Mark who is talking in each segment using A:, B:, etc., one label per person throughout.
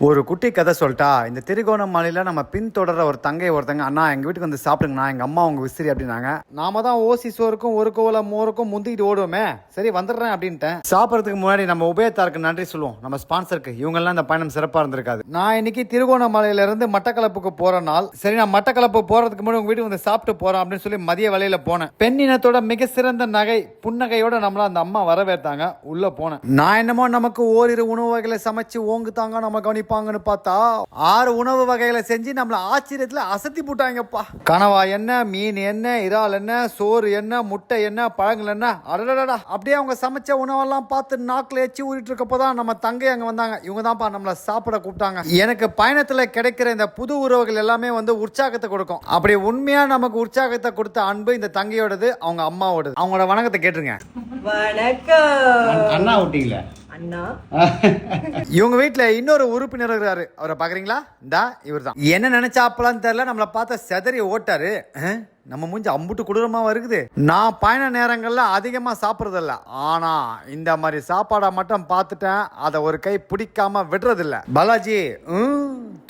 A: ஒரு குட்டி கதை சொல்லிட்டா. இந்த திருகோணமலையில் நம்ம பின்தொடர ஒரு தங்கை ஒருத்தங்க, அண்ணா எங்கள் வீட்டுக்கு வந்து சாப்பிடுங்கண்ணா, எங்கள் அம்மா உங்க விசிறி அப்படின்னாங்க. நாம தான் ஓசி சோறுக்கும் ஒரு கோவல மோருக்கும் முந்திக்கிட்டு ஓடுவோமே, சரி வந்துடுறேன் அப்படின்ட்டேன். சாப்பிட்றதுக்கு முன்னாடி நம்ம உபயத்தாருக்கு நன்றி சொல்லுவோம், நம்ம ஸ்பான்சருக்கு. இவங்கெல்லாம் இந்த பயணம் சிறப்பாக இருந்திருக்காது. நான் இன்னைக்கு திருகோணமலையிலிருந்து மட்டக்களப்புக்கு போற நாள். சரி, நான் மட்டக்களப்பு போறதுக்கு முன்னாடி உங்க வீட்டுக்கு வந்து சாப்பிட்டு போறேன் அப்படின்னு சொல்லி மதிய வேலையில போனேன். பெண்ணினத்தோட மிக சிறந்த நகை புன்னகையோட நம்மள அந்த அம்மா வரவேற்றாங்க. உள்ள போனேன். நான் என்னமோ நமக்கு ஓரிரு உணவு வகைகளை சமைச்சு ஓங்குத்தாங்க நம்ம கவனிப்பாங்கன்னு பார்த்தா 6 உணவு வகைகளை செஞ்சு நம்மள ஆச்சரியத்துல அசத்தி போட்டாங்கப்பா. கனவா என்ன, மீன் என்ன, இறால் என்ன, சோறு என்ன, முட்டை என்ன, பழங்கள் என்ன, அடடடா. அப்படியே அவங்க சமைச்ச உணவெல்லாம் பார்த்து நாக்குல எச்சி ஊறிட்டு இருக்கப்பதான் நம்ம தங்கை அங்க வந்தாங்க. இவங்க தான்ப்பா நம்மள சாப்பிட கூப்பிட்டாங்க. எனக்கு பயணத்துல கிடைக்கிற இந்த புது உறவுகள் எல்லாமே வந்து உற்சாகத்தை கொடுக்கும். அப்படி உண்மையா நமக்கு உற்சாகத்தை கொடுத்த அன்பு இந்த தங்கையோடது, அவங்க அம்மாவோடது. அவங்களோட வணக்கத்தை கேட்டுருங்க.
B: வணக்கம்
A: அண்ணா ஊட்டிங்களா
B: அண்ணா.
A: இவங்க வீட்டுல இன்னொரு உறுப்பினர் இருக்கிறாரு. அவரை பாக்குறீங்களா? இந்தா இவர் தான். என்ன நினைச்சாப்பலான்னு தெரியல, நம்மள பார்த்த செதறி ஓட்டாரு. நம்ம மூஞ்சி அம்புட்டு கொடூரமா இருக்குது. நான் பயண நேரங்கள்ல அதிகமா சாப்பிட்றதில்ல, ஆனா இந்த மாதிரி சாப்பாடை மட்டும் பார்த்துட்டேன், அதை ஒரு கை பிடிக்காம விடுறதில்ல. பாலாஜி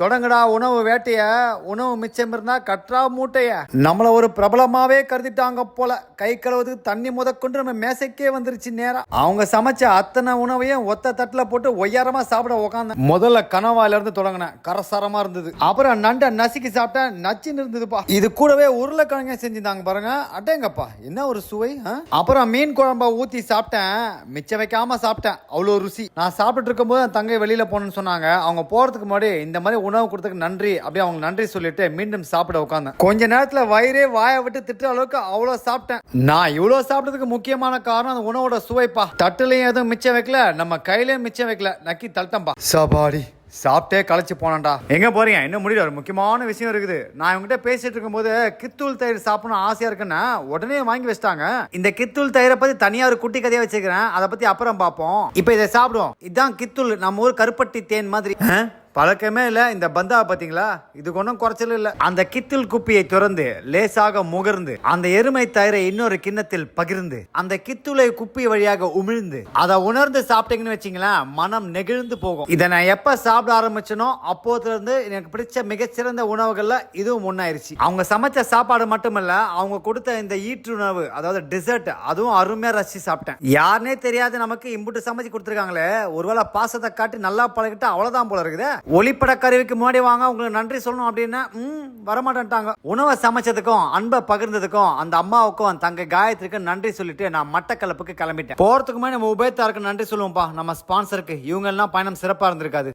A: தொடங்கடா உணவு வேட்டைய. உணவு மிச்சம் இருந்தா கற்றா மூட்டைய. நம்மள ஒரு பிரபலமாவே கருதிட்டாங்க போல. கை கழுவுறதுக்கு தண்ணி முதற்கொண்டு நம்ம மேசைக்கே வந்துருச்சு நேரம். அவங்க சமைச்ச அத்தனை உணவையும் ஒத்த தட்டுல போட்டு ஒய்யாரமா சாப்பிட உக்காந்தேன். முதல்ல கனவால இருந்து தொடங்கினேன். கரசாரமா இருந்தது. அப்புறம் நண்டை நசுக்கி சாப்பிட்டேன். நச்சுன்னு இருந்ததுப்பா. இது கூடவே உருளைக்கிழங்கு செஞ்சிருந்தாங்க பாருங்க. அடேங்கப்பா, என்ன ஒரு சுவை. அப்புறம் மீன் குழம்பா ஊத்தி சாப்பிட்டேன். மிச்சம் வைக்காம சாப்பிட்டேன். அவ்வளோ ருசி. நான் சாப்பிட்டு இருக்கும் போது தங்கை வெளியில போகணும்னு சொன்னாங்க. அவங்க போறதுக்கு முன்னாடி இந்த மாதிரி உணவு கொடுத்ததுக்கு நன்றி அப்படியே அவங்க நன்றி சொல்லிட்டு மீண்டும் சாப்பிட உட்காந்தேன். கொஞ்ச நேரத்துல வயிறே வாயை விட்டு திட்டுற அளவுக்கு அவ்வளவு சாப்பிட்டேன். நான் இவ்வளவு சாப்பிட்டதுக்கு முக்கியமான காரணம் அந்த உணவோட சுவைப்பா. தட்டுலையும் எதுவும் மிச்சம் வைக்கல, நம்ம கையிலயும் மிச்சம் வைக்கல, நக்கி தள்ளிட்டம்பா. சபாடி சாப்பிட்டே களைச்சு போனேன்டா. எங்க போறீங்க? இன்னும் முடியல, ஒரு முக்கியமான விஷயம் இருக்குது. நான் இவங்ககிட்ட பேசிட்டு இருக்கும் போது கித்தூள் தயிர் சாப்பிடணும் ஆசையா இருக்குன்னா உடனே வாங்கி வச்சிட்டாங்க. இந்த கித்தூள் தயிரை பத்தி தனியா ஒரு குட்டி கதையா வச்சிருக்கிறேன், அதை பத்தி அப்புறம் பார்ப்போம். இப்ப இதை சாப்பிடுவோம். இதுதான் கித்தூள், நம்ம ஊர் கருப்பட்டி தேன் மாதிரி. பழக்கமே இல்ல இந்த பந்தாவை பாத்தீங்களா? இதுக்கு ஒன்றும் குறைச்சல் இல்ல. அந்த கித்தூள் குப்பியை திறந்து லேசாக முகர்ந்து அந்த எருமை தயிரை இன்னொரு கிண்ணத்தில் பகிர்ந்து அந்த கித்தூளை குப்பி வழியாக உமிழ்ந்து அதை உணர்ந்து சாப்பிட்டீங்கன்னு வச்சீங்களேன், மனம் நெகிழ்ந்து போகும். இதை நான் எப்ப சாப்பிட ஆரம்பிச்சனோ அப்போதுல இருந்து எனக்கு பிடிச்ச மிகச்சிறந்த உணவுகள்ல இதுவும் ஒன்னாயிருச்சு. அவங்க சமைச்ச சாப்பாடு மட்டுமல்ல, அவங்க கொடுத்த இந்த ஈற்றுணவு, அதாவது டிசர்ட், அதுவும் அருமையா ரசிச்சு சாப்பிட்டேன். யாருனே தெரியாது நமக்கு இம்புட்டு சமைச்சு கொடுத்துருக்காங்களே, ஒருவேளை பாசத்தை காட்டி நல்லா பழகிட்டு அவ்வளவுதான் போல இருக்குது. ஒளிப்பட கருவிக்கு முன்னாடி வாங்க, உங்களுக்கு நன்றி சொல்லணும் அப்படின்னா வரமாட்டேன்ட்டாங்க. உணவை சமைச்சதுக்கும் அன்பை பகிர்ந்ததுக்கும் அந்த அம்மாவுக்கும் தங்க காயத்ரிக்கும் நன்றி சொல்லிட்டு நான் மட்டக்களப்புக்கு கிளம்பிட்டேன். போறதுக்கு முன்னாடி நம்ம உபயத்தாருக்கு நன்றி சொல்லுவோம்ப்பா, நம்ம ஸ்பான்சருக்கு. இவங்க எல்லாம் பயணம் சிறப்பா இருந்திருக்காது.